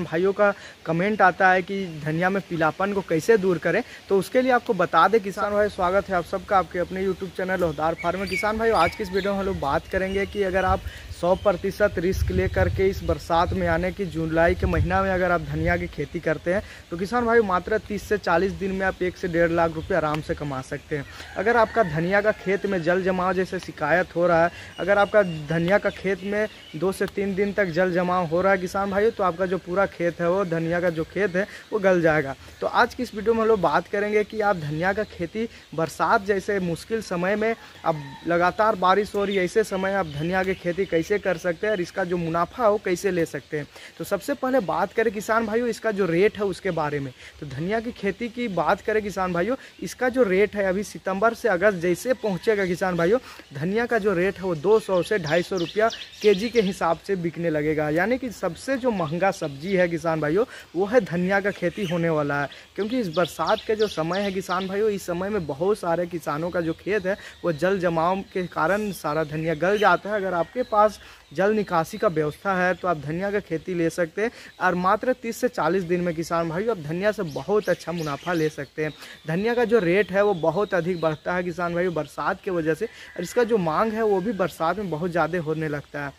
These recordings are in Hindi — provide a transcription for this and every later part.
भाइयों का कमेंट आता है कि धनिया में पीलापन को कैसे दूर करें, तो उसके लिए आपको बता दें किसान भाई, स्वागत है आप सबका आपके अपने यूट्यूब चैनल लोहदार फार्म में। किसान भाई आज की इस वीडियो में हम लोग बात करेंगे कि अगर आप 100% रिस्क ले करके इस बरसात में आने की जुलाई के महीना में अगर आप धनिया की खेती करते हैं तो किसान भाई मात्र 30 से 40 दिन में आप 1 से 1.5 लाख रुपये आराम से कमा सकते हैं। अगर आपका धनिया का खेत में जल जमाव जैसे शिकायत हो रहा है, अगर आपका धनिया का खेत में 2 से 3 दिन तक जल जमाव हो रहा है किसान भाई, तो आपका जो पूरा खेत है वो धनिया का जो खेत है वो गल जाएगा। तो आज की इस वीडियो में हम लोग बात करेंगे कि आप धनिया का खेती बरसात जैसे मुश्किल समय में, अब लगातार बारिश हो रही है ऐसे समय आप धनिया की खेती कैसे कर सकते हैं और इसका जो मुनाफा हो कैसे ले सकते हैं। तो सबसे पहले बात करें किसान भाइयों इसका जो रेट है उसके बारे में। तो धनिया की खेती की बात करें किसान भाइयों, इसका जो रेट है अभी सितंबर से अगस्त जैसे पहुंचेगा किसान भाइयों, धनिया का जो रेट है वो 200 से 250 रुपया केजी के हिसाब से बिकने लगेगा। यानी कि सबसे जो महंगा सब्जी है किसान भाइयों वो है धनिया का खेती होने वाला है। क्योंकि इस बरसात के जो समय है किसान भाइयों, इस समय में बहुत सारे किसानों का जो खेत है वो जल जमाव के कारण सारा धनिया गल जाता है। अगर आपके पास जल निकासी का व्यवस्था है तो आप धनिया का खेती ले सकते हैं और मात्र 30 से 40 दिन में किसान भाइयों आप धनिया से बहुत अच्छा मुनाफा ले सकते हैं। धनिया का जो रेट है वो बहुत अधिक बढ़ता है किसान भाइयों बरसात की वजह से, और इसका जो मांग है वो भी बरसात में बहुत ज़्यादा होने लगता है।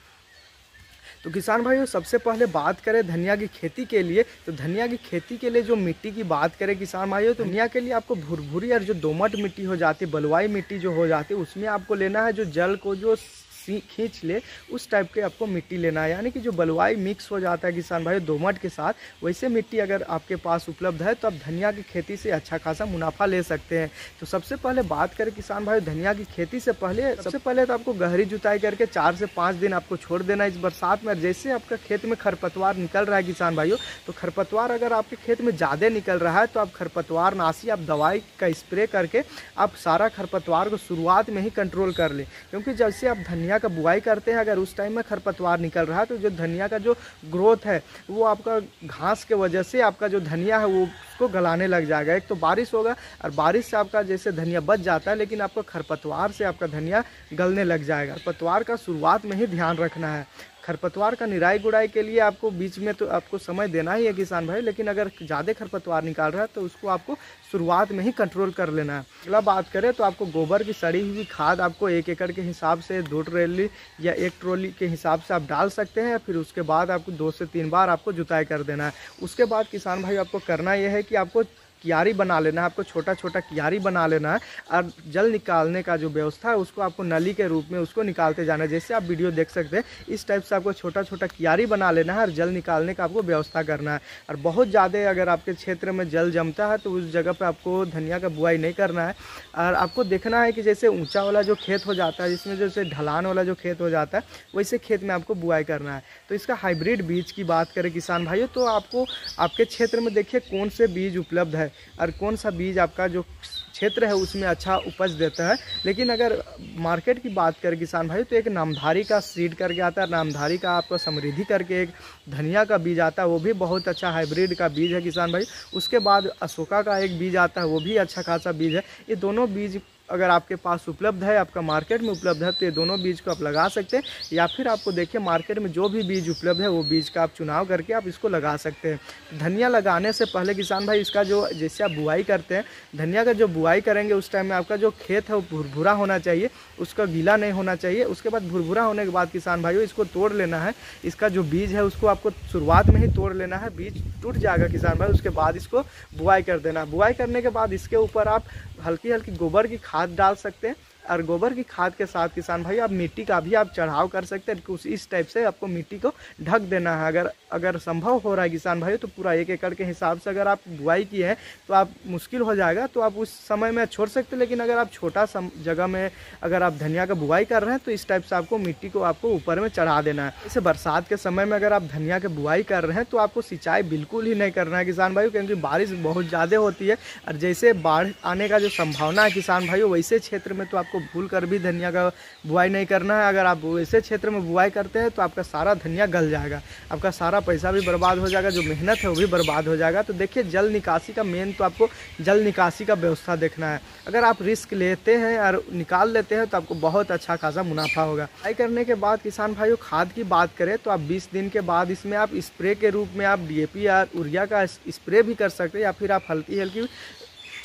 तो किसान भाइयों सबसे पहले बात करें धनिया की खेती के लिए, तो धनिया की खेती के लिए जो मिट्टी की बात करें किसान भाइयों, तो धनिया के लिए आपको भुरभुरी और जो दोमट मिट्टी हो जाती है, बलुआई मिट्टी जो हो जाती है, उसमें आपको लेना है जो जल को जो खींच ले उस टाइप के आपको मिट्टी लेना है। यानी कि जो बलुआई मिक्स हो जाता है किसान भाई दोमट के साथ, वैसे मिट्टी अगर आपके पास उपलब्ध है तो आप धनिया की खेती से अच्छा खासा मुनाफा ले सकते हैं। तो सबसे पहले बात करें किसान भाई धनिया की खेती से पहले, सबसे पहले तो आपको गहरी जुताई करके 4 से 5 दिन आपको छोड़ देना इस बरसात में। जैसे आपका खेत में खरपतवार निकल रहा है किसान भाइयों, तो खरपतवार अगर आपके खेत में ज़्यादा निकल रहा है तो आप खरपतवार नाशी आप दवाई का स्प्रे करके आप सारा खरपतवार को शुरुआत में ही कंट्रोल कर ले। क्योंकि जैसे आप धनिया का बुआई करते हैं अगर उस टाइम में खरपतवार निकल रहा है तो जो धनिया का जो ग्रोथ है वो आपका घास के वजह से आपका जो धनिया है वो उसको गलाने लग जाएगा। एक तो बारिश होगा और बारिश से आपका जैसे धनिया बच जाता है, लेकिन आपका खरपतवार से आपका धनिया गलने लग जाएगा। खरपतवार का शुरुआत में ही ध्यान रखना है। खरपतवार का निराई गुड़ाई के लिए आपको बीच में तो आपको समय देना ही है किसान भाई, लेकिन अगर ज़्यादा खरपतवार निकाल रहा है तो उसको आपको शुरुआत में ही कंट्रोल कर लेना है। अगला बात करें तो आपको गोबर की सड़ी हुई खाद आपको 1 एकड़ के हिसाब से 2 ट्रॉली या 1 ट्रॉली के हिसाब से आप डाल सकते हैं। फिर उसके बाद आपको 2 से 3 बार आपको जुताई कर देना है। उसके बाद किसान भाई आपको करना यह है कि आपको कियारी बना लेना है, आपको छोटा छोटा कियारी बना लेना है और जल निकालने का जो व्यवस्था है उसको आपको नली के रूप में उसको निकालते जाना है। जैसे आप वीडियो देख सकते हैं इस टाइप से आपको छोटा छोटा कियारी बना लेना है और जल निकालने का आपको व्यवस्था करना है। और बहुत ज़्यादा अगर आपके क्षेत्र में जल जमता है तो उस जगह पर आपको धनिया का बुआई नहीं करना है। और आपको देखना है कि जैसे ऊँचा वाला जो खेत हो जाता है, जिसमें जैसे ढलान वाला जो खेत हो जाता है, वैसे खेत में आपको बुआई करना है। तो इसका हाइब्रिड बीज की बात करें किसान भाइयों, तो आपको आपके क्षेत्र में देखिए कौन से बीज उपलब्ध है और कौन सा बीज आपका जो क्षेत्र है उसमें अच्छा उपज देता है। लेकिन अगर मार्केट की बात करें किसान भाई तो एक नामधारी का सीड करके आता है, नामधारी का आपका समृद्धि करके एक धनिया का बीज आता है, वो भी बहुत अच्छा हाइब्रिड का बीज है किसान भाई। उसके बाद अशोका का एक बीज आता है, वो भी अच्छा खासा बीज है। ये दोनों बीज अगर आपके पास उपलब्ध है, आपका मार्केट में उपलब्ध है, तो ये दोनों बीज को आप लगा सकते हैं। या फिर आपको देखिए मार्केट में जो भी बीज उपलब्ध है वो बीज का आप चुनाव करके आप इसको लगा सकते हैं। धनिया लगाने से पहले किसान भाई इसका जो जैसे आप बुआई करते हैं, धनिया का जो बुआई करेंगे उस टाइम में आपका जो खेत है वो भुरभुरा होना चाहिए, उसका गीला नहीं होना चाहिए। उसके बाद भुरभुरा होने के बाद किसान भाइयों इसको तोड़ लेना है। इसका जो बीज है उसको आपको शुरुआत में ही तोड़ लेना है, बीज टूट जाएगा किसान भाई। उसके बाद इसको बुआई कर देना। बुआई करने के बाद इसके ऊपर आप हल्की हल्की गोबर की खाद डाल सकते हैं और गोबर की खाद के साथ किसान भाई आप मिट्टी का भी आप चढ़ाव कर सकते हैं। कुछ इस टाइप से आपको मिट्टी को ढक देना है। अगर संभव हो रहा है किसान भाई तो पूरा 1 एकड़ के हिसाब से अगर आप बुआई की है तो आप मुश्किल हो जाएगा तो आप उस समय में छोड़ सकते हैं। लेकिन अगर आप छोटा जगह में अगर आप धनिया का बुआई कर रहे हैं तो इस टाइप से आपको मिट्टी को आपको ऊपर में चढ़ा देना है। जैसे बरसात के समय में अगर आप धनिया के बुआई कर रहे हैं तो आपको सिंचाई बिल्कुल ही नहीं करना है किसान भाई, क्योंकि बारिश बहुत ज़्यादा होती है और जैसे बाढ़ आने का जो संभावना है किसान भाई वैसे क्षेत्र में तो आपको आपको भूल कर भी धनिया का बुआई नहीं करना है। अगर आप वैसे क्षेत्र में बुआई करते हैं तो आपका सारा धनिया गल जाएगा, आपका सारा पैसा भी बर्बाद हो जाएगा, जो मेहनत है वो भी बर्बाद हो जाएगा। तो देखिए जल निकासी का मेन तो आपको जल निकासी का व्यवस्था देखना है। अगर आप रिस्क लेते हैं और निकाल लेते हैं तो आपको बहुत अच्छा खासा मुनाफा होगा। बुआई करने के बाद किसान भाइयों खाद की बात करें तो आप 20 दिन के बाद इसमें आप स्प्रे के रूप में आप DAP या यूरिया का स्प्रे भी कर सकते हैं, या फिर आप हल्की हल्की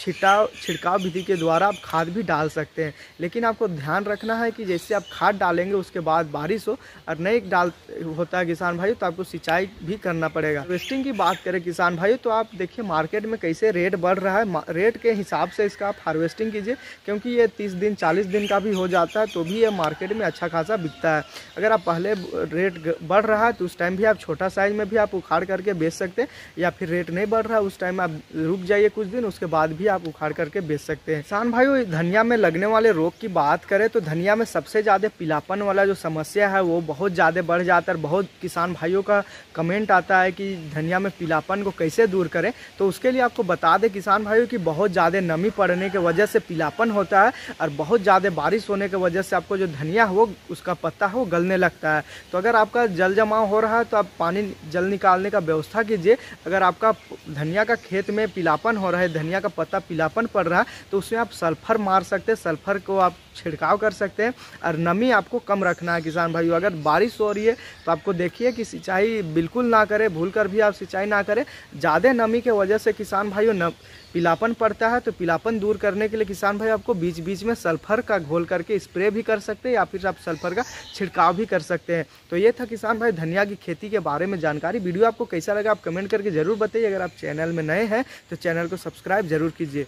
छिड़काव विधि के द्वारा आप खाद भी डाल सकते हैं। लेकिन आपको ध्यान रखना है कि जैसे आप खाद डालेंगे उसके बाद बारिश हो और नहीं डाल होता है किसान भाई, तो आपको सिंचाई भी करना पड़ेगा। हार्वेस्टिंग की बात करें किसान भाई तो आप देखिए मार्केट में कैसे रेट बढ़ रहा है, रेट के हिसाब से इसका आप हार्वेस्टिंग कीजिए, क्योंकि ये 30 दिन 40 दिन का भी हो जाता है तो भी ये मार्केट में अच्छा खासा बिकता है। अगर आप पहले रेट बढ़ रहा है तो उस टाइम भी आप छोटा साइज में भी आप उखाड़ करके बेच सकते हैं, या फिर रेट नहीं बढ़ रहा है उस टाइम आप रुक जाइए कुछ दिन, उसके बाद भी आप उखाड़ करके बेच सकते हैं। किसान भाइयों धनिया में लगने वाले रोग की बात करें तो धनिया में सबसे ज़्यादा पीलापन वाला जो समस्या है वो बहुत ज़्यादा बढ़ जाता है। बहुत किसान भाइयों का कमेंट आता है कि धनिया में पीलापन को कैसे दूर करें, तो उसके लिए आपको बता दें किसान भाइयों कि बहुत ज़्यादा नमी पड़ने की वजह से पीलापन होता है, और बहुत ज़्यादा बारिश होने की वजह से आपको जो धनिया हो उसका पत्ता हो गलने लगता है। तो अगर आपका जल जमाव हो रहा है तो आप पानी जल निकालने का व्यवस्था कीजिए। अगर आपका धनिया का खेत में पीलापन हो रहा है, धनिया का पत्ता पीलापन पड़ रहा है, तो उसमें आप सल्फर मार सकते हैं, सल्फर को आप छिड़काव कर सकते हैं। और नमी आपको कम रखना है किसान भाइयों। अगर बारिश हो रही है तो आपको देखिए कि सिंचाई बिल्कुल ना करें, भूल कर भी आप सिंचाई ना करें। ज़्यादा नमी के वजह से किसान भाइयों पीलापन पड़ता है, तो पीलापन दूर करने के लिए किसान भाई आपको बीच बीच में सल्फर का घोल करके स्प्रे भी कर सकते हैं, या फिर आप सल्फर का छिड़काव भी कर सकते हैं। तो ये था किसान भाई धनिया की खेती के बारे में जानकारी। वीडियो आपको कैसा लगा आप कमेंट करके जरूर बताइए। अगर आप चैनल में नए हैं तो चैनल को सब्सक्राइब जरूर कीजिए।